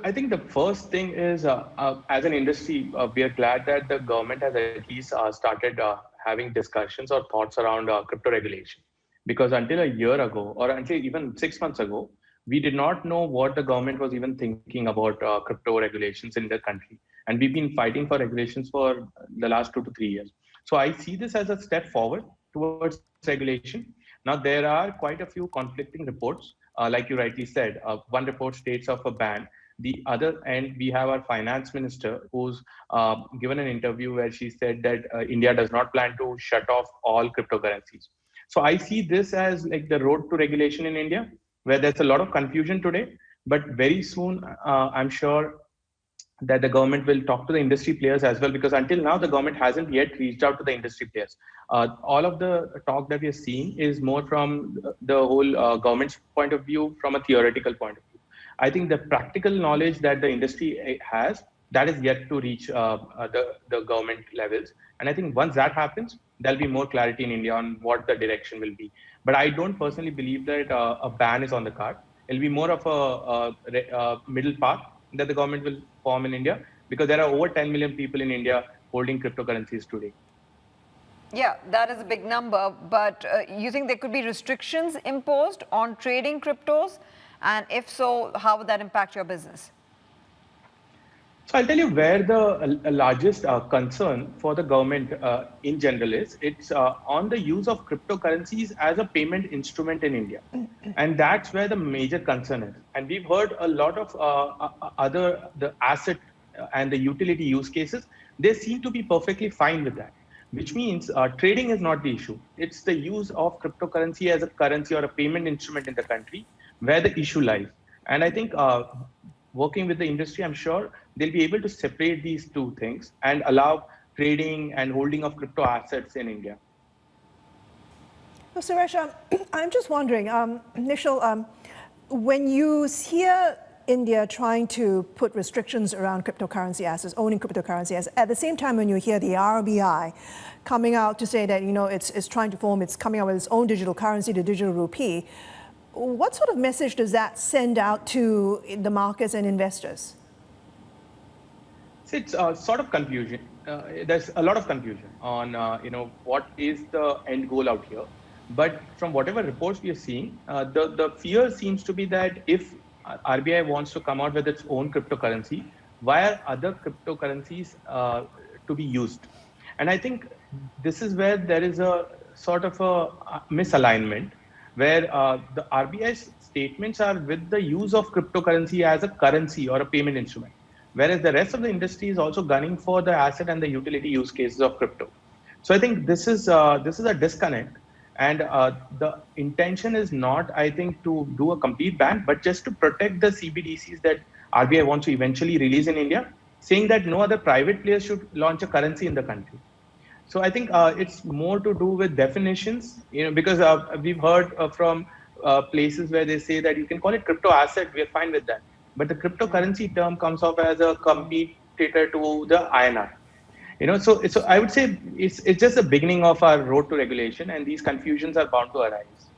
I think the first thing is, as an industry, we are glad that the government has at least started having discussions or thoughts around crypto regulation. Because until a year ago, or until even 6 months ago, we did not know what the government was even thinking about crypto regulations in the country. And we've been fighting for regulations for the last 2 to 3 years. So I see this as a step forward towards regulation. Now, there are quite a few conflicting reports. Like you rightly said, one report states of a ban. The other end, we have our finance minister who's given an interview where she said that India does not plan to shut off all cryptocurrencies. So I see this as like the road to regulation in India, where there's a lot of confusion today, but very soon, I'm sure that the government will talk to the industry players as well, because until now the government hasn't yet reached out to the industry players. All of the talk that we are seeing is more from the whole government's point of view, from a theoretical point of view. I think the practical knowledge that the industry has, that is yet to reach the government levels. And I think once that happens, there'll be more clarity in India on what the direction will be. But I don't personally believe that a ban is on the card. It'll be more of a middle path that the government will form in India, because there are over 10 million people in India holding cryptocurrencies today. Yeah, that is a big number. But you think there could be restrictions imposed on trading cryptos? And if so, how would that impact your business? So I'll tell you where the largest concern for the government in general is. It's on the use of cryptocurrencies as a payment instrument in India. And that's where the major concern is. And we've heard a lot of the asset and the utility use cases. They seem to be perfectly fine with that, which means trading is not the issue. It's the use of cryptocurrency as a currency or a payment instrument in the country where the issue lies. And I think working with the industry, I'm sure they'll be able to separate these two things and allow trading and holding of crypto assets in India. So Suresh, I'm just wondering, Nischal, when you hear India trying to put restrictions around cryptocurrency assets, owning cryptocurrency assets, at the same time when you hear the RBI coming out to say that it's trying to form, it's coming out with its own digital currency, the digital rupee, what sort of message does that send out to the markets and investors? It's sort of confusion. There's a lot of confusion on what is the end goal out here. But from whatever reports we are seeing, the fear seems to be that if RBI wants to come out with its own cryptocurrency, why are other cryptocurrencies to be used? And I think this is where there is a sort of a misalignment, where the RBI's statements are with the use of cryptocurrency as a currency or a payment instrument, whereas the rest of the industry is also gunning for the asset and the utility use cases of crypto. So I think this is a disconnect, and the intention is not, I think, to do a complete ban, but just to protect the CBDCs that RBI wants to eventually release in India, saying that no other private players should launch a currency in the country. So I think it's more to do with definitions, because we've heard from places where they say that you can call it crypto asset, we're fine with that. But the cryptocurrency term comes off as a competitor to the INR. So I would say it's just the beginning of our road to regulation, and these confusions are bound to arise.